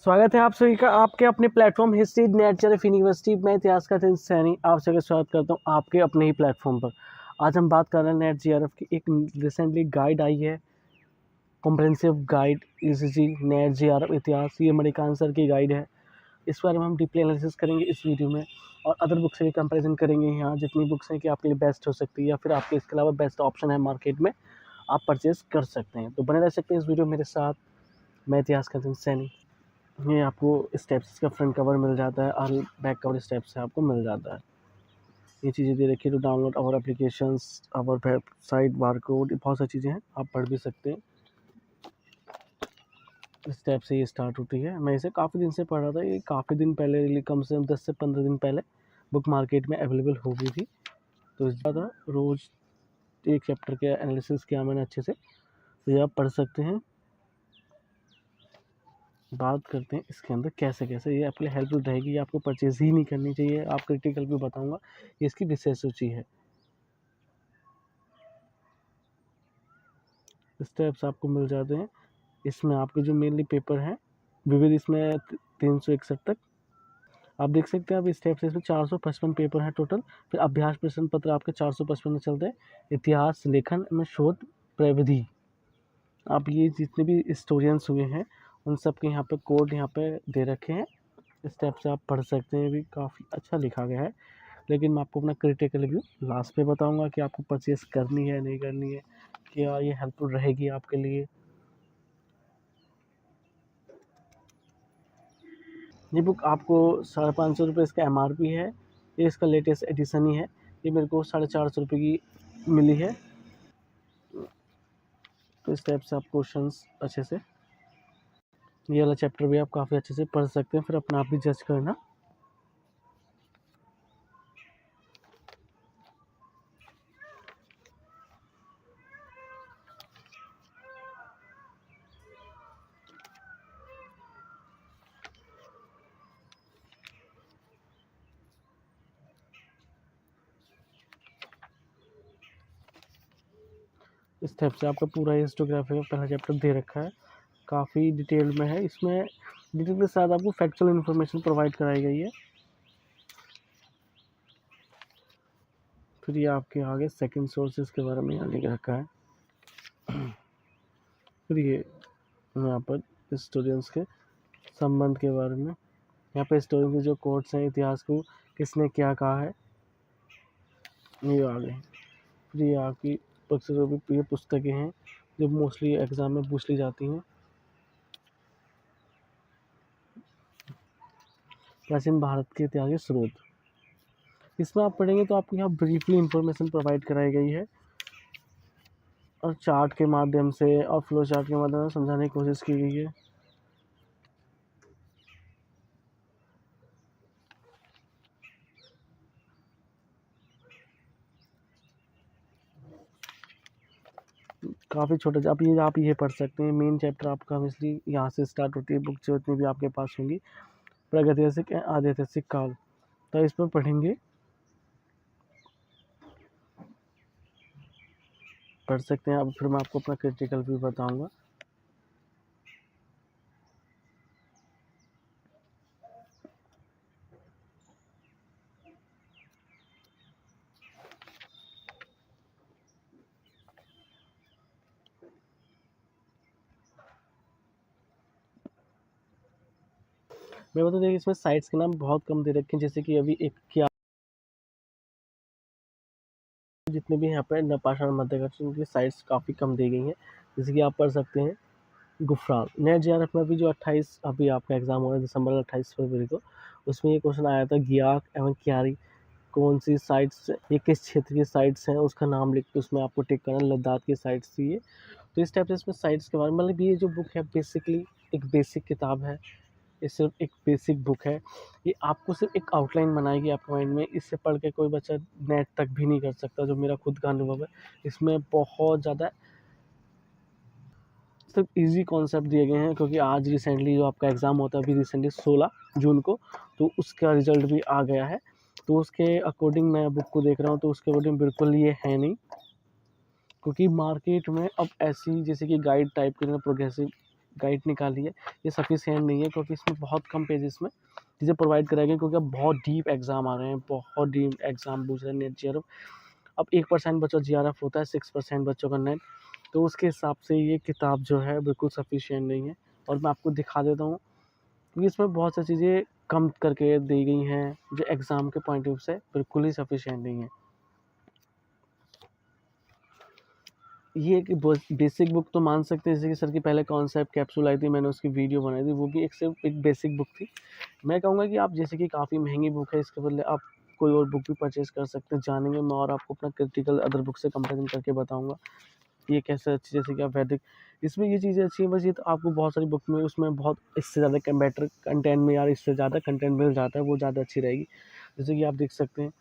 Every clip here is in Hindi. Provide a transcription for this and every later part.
स्वागत है आप सभी का आपके अपने platform history net JRF university में इतिहास का दिन सैनी आप सभी का स्वागत करता हूं आपके अपने ही प्लेटफॉर्म पर। आज हम बात कर रहे हैं नेट जेआरएफ की एक रिसेंटली गाइड आई है, comprehensive guide ECG net JRF इतिहास। ये मणिकांत सर की गाइड है। इस बारे में हम डीपली एनालिसिस करेंगे इस वीडियो में और अदर बुक से भी कंपेरिजन करेंगे। यहाँ जितनी बुक्स हैं कि आपके लिए बेस्ट हो सकती है या फिर आपके इसके अलावा बेस्ट ऑप्शन है मार्केट में, आप परचेज कर सकते हैं। तो बने रह सकते हैं इस वीडियो मेरे साथ। मैं इतिहास का दिन सैनी। ये आपको स्टेप्स का फ्रंट कवर मिल जाता है और बैक कवर स्टेप्स से आपको मिल जाता है। ये चीज़ें दे रखी है to download our applications, our website, barcode, बहुत सारी चीज़ें हैं, आप पढ़ भी सकते हैं। स्टेप से ये स्टार्ट होती है। मैं इसे काफ़ी दिन से पढ़ रहा था। ये काफ़ी दिन पहले रिलीज, कम से कम 10 से 15 दिन पहले बुक मार्केट में अवेलेबल हो गई थी। तो ज़्यादा रोज़ एक चैप्टर के एनालिसिस किया मैंने अच्छे से, तो ये आप पढ़ सकते हैं। बात करते हैं इसके अंदर कैसे कैसे ये आपके लिए हेल्पफुल रहेगी। ये आपको परचेज ही नहीं करनी चाहिए, आप क्रिटिकल भी बताऊंगा। ये इसकी विशेष सूची है। स्टेप्स आपको मिल जाते हैं। इसमें आपके जो मेनली पेपर हैं विविध, इसमें 361 तक आप देख सकते हैं। अब स्टेप्स इसमें 455 पेपर हैं टोटल। फिर अभ्यास प्रश्न पत्र आपके 455 में चलते हैं। इतिहास लेखन में शोध प्रविधि, आप ये जितने भी हिस्टोरियंस हुए हैं उन सब के यहाँ पे कोड यहाँ पे दे रखे हैं। स्टेप से आप पढ़ सकते हैं। भी काफ़ी अच्छा लिखा गया है, लेकिन मैं आपको अपना क्रिटिकल व्यू लास्ट पे बताऊंगा कि आपको परचेस करनी है नहीं करनी है, क्या ये हेल्पफुल रहेगी आपके लिए। ये बुक आपको 550 रुपये इसका MRP है। ये इसका लेटेस्ट एडिशन ही है। ये मेरे को 450 रुपये की मिली है। तो इस टाइप से आप क्वेश्चंस अच्छे से, ये वाला चैप्टर भी आप काफ़ी अच्छे से पढ़ सकते हैं। फिर अपना आप भी जज करना। इस टाइप से आपका पूरा हिस्टोग्राफी का पहला चैप्टर दे रखा है, काफ़ी डिटेल में है। इसमें डिटेल के साथ आपको फैक्चुअल इन्फॉर्मेशन प्रोवाइड कराई गई है। फिर ये आपके आगे सेकंड सोर्सेज के बारे में यहाँ लिख रखा है। फिर ये यहाँ पर हिस्टोरियंस के संबंध के बारे में, यहाँ पे हिस्टोरियन के जो कोट्स हैं, इतिहास को किसने क्या कहा है, ये आ गए। फिर ये आपकी ये पुस्तकें हैं जो मोस्टली एग्ज़ाम में पूछ ली जाती हैं। प्राचीन भारत के इतिहास के स्रोत, इसमें आप पढ़ेंगे तो आपको यहाँ ब्रीफली इंफॉर्मेशन प्रोवाइड कराई गई है और चार्ट के माध्यम से और फ्लो चार्ट के माध्यम से समझाने की कोशिश की गई है। काफ़ी छोटे आप ये पढ़ सकते हैं। मेन चैप्टर आपका इसलिए यहाँ से स्टार्ट होती है बुक, जो इतनी भी आपके पास होंगी। प्रागैतिहासिक आधैतिहासिक काल, तो इस पर पढ़ेंगे, पढ़ सकते हैं। अब फिर मैं आपको अपना क्रिटिकल भी बताऊंगा। मैं बता दें इसमें साइट्स के नाम बहुत कम दे रखे हैं, जैसे कि अभी एक क्या जितने भी यहाँ पे नपाषाण मध्यकालीन उनकी साइट्स काफ़ी कम दी गई हैं। जैसे कि आप पढ़ सकते हैं गुफरान। नेट जेआरएफ में भी जो 28 अभी आपका एग्जाम हो रहा है दिसंबर 28 फरवरी को, उसमें ये क्वेश्चन आया था गियाक एवं क्यारी कौन सी साइट्स, ये किस क्षेत्र की साइट्स हैं, उसका नाम लिख के उसमें आपको टिक करना। लद्दाख की साइट्स थी ये। तो इस टाइप से इसमें साइट्स के बारे में, मतलब ये जो बुक है बेसिकली एक बेसिक किताब है। ये सिर्फ एक बेसिक बुक है। ये आपको सिर्फ एक आउटलाइन बनाएगी आपके माइंड में। इससे पढ़ के कोई बच्चा नेट तक भी नहीं कर सकता, जो मेरा खुद का अनुभव है। इसमें बहुत ज़्यादा सिर्फ इजी कॉन्सेप्ट दिए गए हैं, क्योंकि आज रिसेंटली जो आपका एग्ज़ाम होता है अभी रिसेंटली 16 जून को, तो उसका रिजल्ट भी आ गया है। तो उसके अकॉर्डिंग मैं बुक को देख रहा हूँ, तो उसके अकॉर्डिंग बिल्कुल ये है नहीं। क्योंकि मार्केट में अब ऐसी जैसे कि गाइड टाइप के प्रोग्रेसिव गाइड निकाली है ये सफिशिएंट नहीं है, क्योंकि इसमें बहुत कम पेजेस में चीज़ें प्रोवाइड कराई गई, क्योंकि अब बहुत डीप एग्ज़ाम आ रहे हैं, बहुत डीप एग्ज़ाम पूछ रहे हैं नेट जीआरएफ। अब 1% बच्चा जीआरएफ होता है, 6% बच्चों का नेट, तो उसके हिसाब से ये किताब जो है बिल्कुल सफिशिएंट नहीं है। और मैं आपको दिखा देता हूँ, क्योंकि इसमें बहुत सी चीज़ें कम करके दी गई हैं जो एग्ज़ाम के पॉइंट ऑफ व्यू से बिल्कुल ही सफिशिएंट नहीं है। ये एक बेसिक बुक तो मान सकते हैं, जैसे कि सर की पहले कॉन्सेप्ट कैप्सूल आई थी, मैंने उसकी वीडियो बनाई थी, वो भी एक सिर्फ एक बेसिक बुक थी। मैं कहूँगा कि आप जैसे कि काफ़ी महंगी बुक है, इसके बदले आप कोई और बुक भी परचेज़ कर सकते हैं। जानेंगे मैं और आपको अपना क्रिटिकल अदर बुक से कंपेरिज़न करके बताऊँगा कि ये कैसे अच्छी, जैसे कि आप वैदिक, इसमें ये चीज़ें अच्छी हैं। बस ये तो आपको बहुत सारी बुक में उसमें बहुत इससे ज़्यादा बेटर कंटेंट में यार इससे ज़्यादा कंटेंट मिल जाता है, वो ज़्यादा अच्छी रहेगी। जैसे कि आप देख सकते हैं,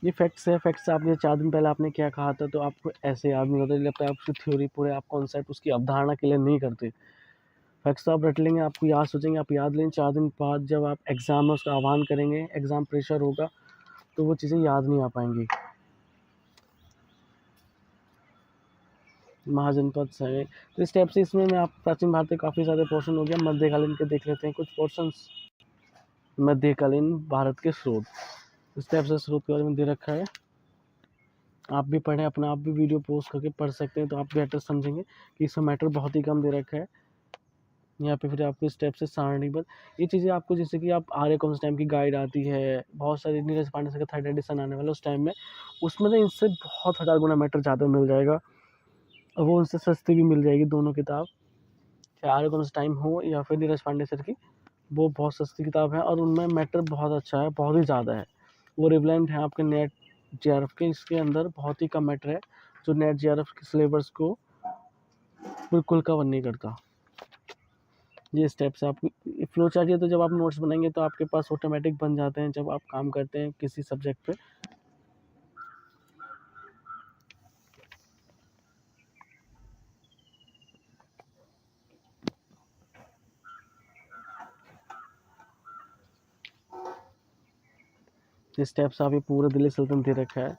ये फैक्ट्स है। फैक्ट्स आपने 4 दिन पहले आपने क्या कहा था, तो आपको ऐसे याद नहीं होता, लगता है आपकी थ्योरी पूरे आप कॉन्सेप्ट उसकी अवधारणा क्लियर नहीं करते। फैक्ट्स तो आप रट लेंगे, आपको याद सोचेंगे, आप याद लेंगे, 4 दिन बाद जब आप एग्ज़ाम में उसका आह्वान करेंगे, एग्ज़ाम प्रेशर होगा, तो वो चीज़ें याद नहीं आ पाएंगी। महाजनपद से तो इस टाइप से इसमें मैं आप प्राचीन भारत के काफ़ी सारे पोर्शन हो गया, मध्यकालीन के देख लेते हैं कुछ पोर्शंस। मध्यकालीन भारत के स्रोत, इस टाइप से स्रोत के बारे में दे रखा है। आप भी पढ़ें, अपना आप भी वीडियो पोस्ट करके पढ़ सकते हैं, तो आप बेटर समझेंगे कि इसमें मैटर बहुत ही कम दे रखा है। यहाँ पे फिर आपको स्टेप से सारणीबद्ध ये चीज़ें आपको, जैसे कि आप आर्य कॉमर्स टाइम की गाइड आती है, बहुत सारी नीरज पांडे सर का 3rd एडिशन आने वाला उस टाइम में, उसमें ना इनसे बहुत 1000 गुना मैटर ज़्यादा मिल जाएगा, और वो उनसे सस्ती भी मिल जाएगी दोनों किताब, चाहे आर्य कॉमर्स टाइम हो या फिर नीरज पांडे सर की, वो बहुत सस्ती किताब है और उनमें मैटर बहुत अच्छा है, बहुत ही ज़्यादा है। वो रिवलेंट है आपके नेट जीआरएफ के, इसके अंदर बहुत ही कम मैटर है जो नेट जीआरएफ के सिलेबस को बिल्कुल कवर नहीं करता। ये स्टेप्स आपको फ्लो चार्ट है, तो जब आप नोट्स बनाएंगे तो आपके पास ऑटोमेटिक बन जाते हैं जब आप काम करते हैं किसी सब्जेक्ट पे। ये स्टेप्स आप ये पूरा दिल्ली सल्तनत दे रखा है,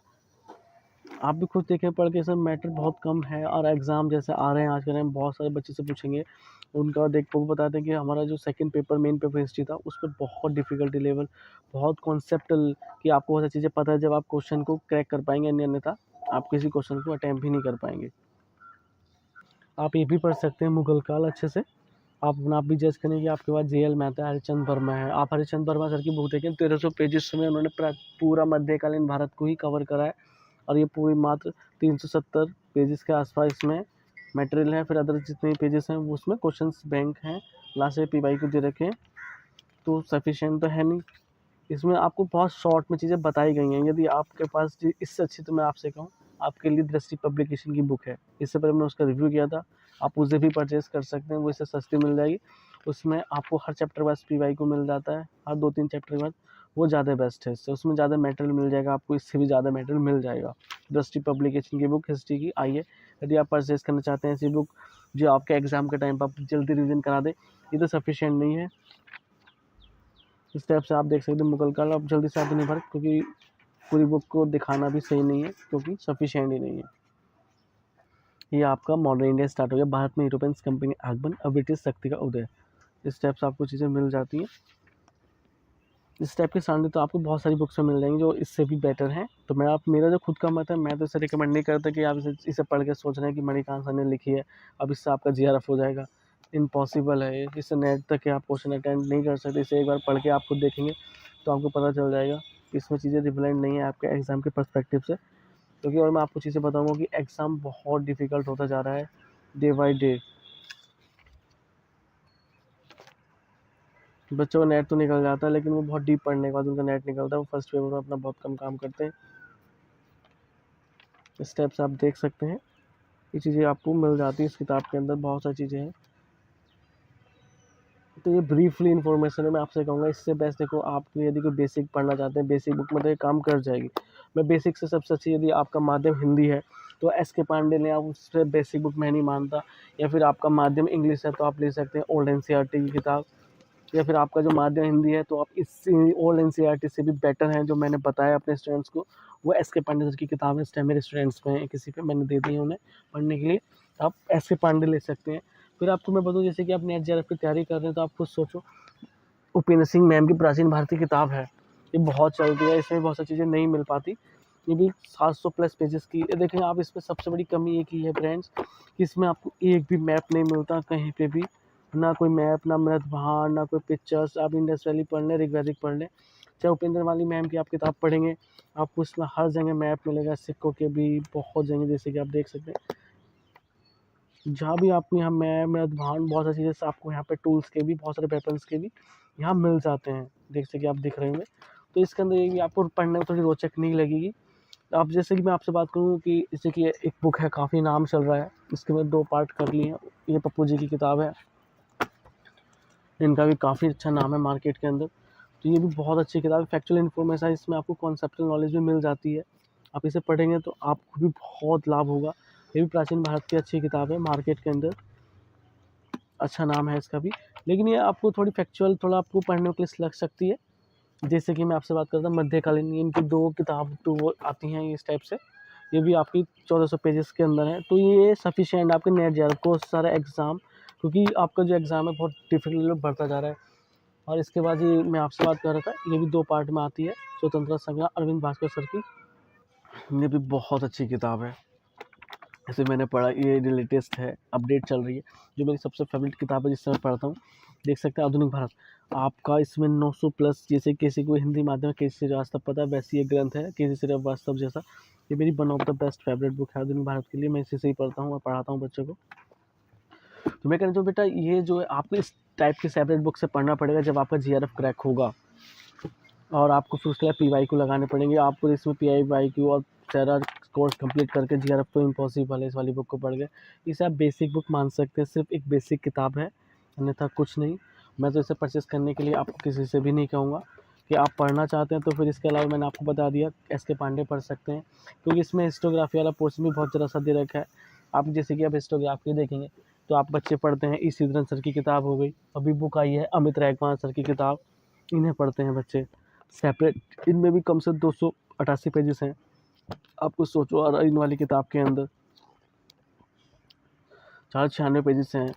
आप भी खुद देखें पढ़ के, सर मैटर बहुत कम है। और एग्ज़ाम जैसे आ रहे हैं आज के टाइम, बहुत सारे बच्चे से पूछेंगे, उनका देख वो बताते हैं कि हमारा जो second paper main paper history था, उस पर बहुत डिफ़िकल्टी लेवल, बहुत कॉन्सेप्टल, कि आपको बहुत सारी चीज़ें पता है जब आप क्वेश्चन को क्रैक कर पाएंगे, अन्यथा आप किसी क्वेश्चन को अटैम्प्ट ही नहीं कर पाएंगे। आप ये भी पढ़ सकते हैं मुगल काल अच्छे से, आप अपना आप भी जज करें कि आपके पास जेएल मेहता है, हरिश्चंद्र वर्मा है। आप हरिश्चंद्र वर्मा सर की बुक देखें, 1300 पेजेस में उन्होंने पूरा मध्यकालीन भारत को ही कवर करा है, और ये पूरी मात्र 370 पेजेस के आसपास इसमें मटेरियल है। फिर अदर जितने पेजेस हैं वो उसमें क्वेश्चंस बैंक हैं, लास्ट से पीवाई को दे रखे हैं, तो सफिशिएंट तो है नहीं। इसमें आपको बहुत शॉर्ट में चीज़ें बताई गई हैं। यदि आपके पास इससे अच्छी, तो मैं आपसे कहूँ आपके लिए दृष्टि पब्लिकेशन की बुक है, इससे पहले मैंने उसका रिव्यू किया था, आप उसे भी परचेज़ कर सकते हैं, वो इससे सस्ती मिल जाएगी। उसमें आपको हर चैप्टर वाइज पीवाई को मिल जाता है, हर 2-3 चैप्टर के बाद, वो ज़्यादा बेस्ट है इससे, उसमें ज़्यादा मटेरियल मिल जाएगा आपको, इससे भी ज़्यादा मटेरियल मिल जाएगा। दृष्टि पब्लिकेशन की बुक हिस्ट्री की आई है, यदि आप परचेज़ करना चाहते हैं ऐसी बुक जो आपके एग्ज़ाम के टाइम पर आप जल्दी रिविजन करा दे, ये तो सफिशिएंट नहीं है। इस टाइप से आप देख सकते हैं मुगल काल, आप जल्दी से आप नहीं भर, क्योंकि पूरी बुक को दिखाना भी सही नहीं है, क्योंकि सफिशिएंट ही नहीं है। ये आपका मॉडर्न इंडिया स्टार्ट हो गया, भारत में यूरोपियन कंपनी आगमन, अब ब्रिटिश शक्ति का उदय, इस टाइप से आपको चीज़ें मिल जाती हैं। इस टाइप के सामने तो आपको बहुत सारी बुक्स मिल जाएंगी जो इससे भी बेटर हैं। तो मैं आप मेरा जो खुद का मत है, मैं तो इसे रिकमेंड नहीं करता कि आप इसे पढ़ के सोच रहे हैं कि मणिकांत सर ने लिखी है, अब इससे आपका जीआरएफ हो जाएगा, इम्पॉसिबल है। इससे नेट तक के आप क्वेश्चन अटेंड नहीं कर सकते। इसे एक बार पढ़ के आप खुद देखेंगे तो आपको पता चल जाएगा इसमें चीज़ें रिलेवेंट नहीं है आपके एग्ज़ाम के पर्सपेक्टिव से। क्योंकि और मैं आपको चीज़ें बताऊँगा कि एग्ज़ाम बहुत डिफ़िकल्ट होता जा रहा है डे बाई डे। बच्चों का नेट तो निकल जाता है, लेकिन वो बहुत डीप पढ़ने के बाद उनका नेट निकलता है, वो फर्स्ट पेपर में अपना बहुत कम काम करते हैं। स्टेप्स आप देख सकते हैं, ये चीज़ें आपको मिल जाती है इस किताब के अंदर, बहुत सारी चीज़ें हैं। तो ये ब्रीफली इन्फॉर्मेशन है, मैं आपसे कहूँगा इससे बेस्ट देखो, आप यदि कोई बेसिक पढ़ना चाहते हैं, बेसिक बुक में तो ये काम कर जाएगी। मैं बेसिक से सबसे अच्छी, यदि आपका माध्यम हिंदी है तो एस के पांडे ने, आप उससे बेसिक बुक मैं नहीं मानता। या फिर आपका माध्यम इंग्लिश है तो आप ले सकते हैं ओल्ड एनसीईआरटी की किताब। या फिर आपका जो माध्यम हिंदी है तो आप इस ओल्ड एनसीईआरटी से भी बेटर हैं, जो मैंने बताया अपने स्टूडेंट्स को, वो एस के पांडे सर की किताब है, इस टाइम मेरे स्टूडेंट्स पे हैं, किसी पे मैंने दे दी है उन्हें पढ़ने के लिए। आप एस के पांडे ले सकते हैं। फिर आपको मैं बताऊँ, जैसे कि आप नेट जेआरएफ की तैयारी कर रहे हैं तो आप खुद सोचो, उपेंद्र सिंह मैम की प्राचीन भारतीय किताब है, ये बहुत चलती है, इसमें बहुत सारी चीज़ें नहीं मिल पाती। ये भी 700 प्लस पेजेस की है। देखें आप, इसमें सबसे बड़ी कमी एक ही है फ्रेंड्स, कि इसमें आपको एक भी मैप नहीं मिलता कहीं पे भी, ना कोई मैप, ना मृतभार, ना कोई पिक्चर्स। आप इंडस वैली पढ़ लें, ऋग्वैदिक पढ़ लें, चाहे उपेंद्र वाली मैम की आप किताब पढ़ेंगे, आपको उसमें हर जगह मैप मिलेगा, सिक्कों के भी बहुत जगह, जैसे कि आप देख सकते हैं जहाँ भी आपको यहाँ मैप, मृतभार, बहुत सारी चीज़ें आपको यहाँ पे टूल्स के भी, बहुत सारे वेपन्स के भी यहाँ मिल जाते हैं, जैसे कि आप दिख रहे होंगे। तो इसके अंदर ये भी आपको पढ़ने में थोड़ी रोचक नहीं लगेगी। अब जैसे कि मैं आपसे बात करूँ कि जैसे कि एक बुक है, काफ़ी नाम चल रहा है, इसके मैं 2 पार्ट कर लिए हैं। ये पप्पू जी की किताब है, इनका भी काफ़ी अच्छा नाम है मार्केट के अंदर। तो ये भी बहुत अच्छी किताब है, फैक्चुअल इन्फॉर्मेशन इसमें आपको कॉन्सेप्चुअल नॉलेज भी मिल जाती है। आप इसे पढ़ेंगे तो आपको भी बहुत लाभ होगा। ये भी प्राचीन भारत की अच्छी किताब है, मार्केट के अंदर अच्छा नाम है इसका भी। लेकिन ये आपको थोड़ी फैक्चुअल, थोड़ा आपको पढ़ने के लिए लग सकती है। जैसे कि मैं आपसे बात करता हूँ मध्यकालीन, इनकी 2 किताब तो वो आती हैं इस टाइप से, ये भी आपकी 1400 पेजेस के अंदर है। तो ये सफिशिएंट आपके नेट जेआरएफ को सारा एग्ज़ाम, क्योंकि आपका जो एग्ज़ाम है बहुत डिफिकल्ट बढ़ता जा रहा है। और इसके बाद ये मैं आपसे बात कर रहा था, ये भी 2 पार्ट में आती है, स्वतंत्रता संग्राम, अरविंद भास्कर सर की। ये भी बहुत अच्छी किताब है, इसे मैंने पढ़ा, ये लेटेस्ट है, अपडेट चल रही है, जो मेरी सबसे फेवरेट किताब है जिससे मैं पढ़ता हूँ। देख सकते हैं आधुनिक भारत, आपका इसमें 900 प्लस, जैसे किसी को हिंदी माध्यम में केसी श्रीवास्तव पता है, वैसी ये ग्रंथ है केसी श्रीवास्तव जैसा। ये मेरी one of the best favourite book है आधुनिक भारत के लिए, मैं इसी से ही पढ़ता हूँ और पढ़ाता हूँ बच्चों को। तो मैं कहना चाहूँ बेटा, ये जो है आपको इस टाइप की सेपरेट बुक से पढ़ना पड़ेगा जब आपका जीआरएफ क्रैक होगा, और आपको फिर उसके बाद पीवाईक्यू लगाने पड़ेंगे। आपको इसमें पीवाईक्यू और सारा कोर्स कंप्लीट करके जीआरएफ तो इम्पॉसिबल है इस वाली बुक को पढ़ के। इसे आप बेसिक बुक मान सकते हैं, सिर्फ एक बेसिक किताब है, अन्यथा कुछ नहीं। मैं तो इसे परचेस करने के लिए आपको किसी से भी नहीं कहूँगा। कि आप पढ़ना चाहते हैं तो फिर इसके अलावा मैंने आपको बता दिया एस के पांडे पढ़ सकते हैं, क्योंकि इसमें हिस्टोग्राफी वाला पोर्शन भी बहुत ज़रा सा दे रखा है। आप जैसे कि आप हिस्टोग्राफी देखेंगे तो आप बच्चे पढ़ते हैं, ई श्रीधरन सर की किताब हो गई, अभी बुक आई है अमित रैगवान सर की किताब, इन्हें पढ़ते हैं बच्चे सेपरेट। इनमें भी कम से 288 पेजेस हैं। आप कुछ सोचो, और इन वाली किताब के अंदर 496 पेजेस हैं।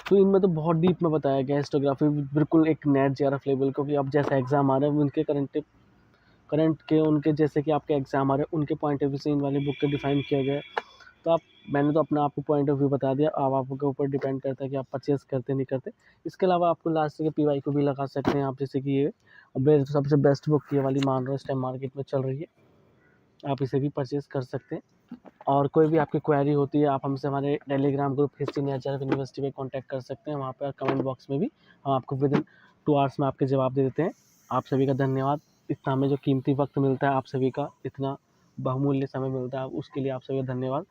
तो इनमें तो बहुत डीप में बताया गया है हिस्टोग्राफी, बिल्कुल एक नेट जेआरएफ लेवल, क्योंकि अब जैसा एग्जाम आ रहे हैं उनके करंट के, उनके जैसे कि आपके एग्जाम आ रहे हैं उनके पॉइंट ऑफ व्यू से इन वाली बुक को डिफाइन किया गया है। तो आप, मैंने तो अपना आपको पॉइंट ऑफ व्यू बता दिया, अब आपके ऊपर डिपेंड करता है कि आप परचेस करते नहीं करते। इसके अलावा आपको लास्ट के पीवाई को भी लगा सकते हैं आप, जैसे कि ये सबसे बेस्ट बुक ये वाली मान रहा हूँ, इस टाइम मार्केट में चल रही है, आप इसे भी परचेज़ कर सकते हैं। और कोई भी आपकी क्वेरी होती है, आप हमसे हमारे Telegram group history nature university में कॉन्टैक्ट कर सकते हैं, वहाँ पर कमेंट बॉक्स में भी हम आपको विदिन 2 आवर्स में आपके जवाब दे देते हैं। आप सभी का धन्यवाद, इतना हमें जो कीमती वक्त मिलता है, आप सभी का इतना बहुमूल्य समय मिलता है, उसके लिए आप सभी का धन्यवाद।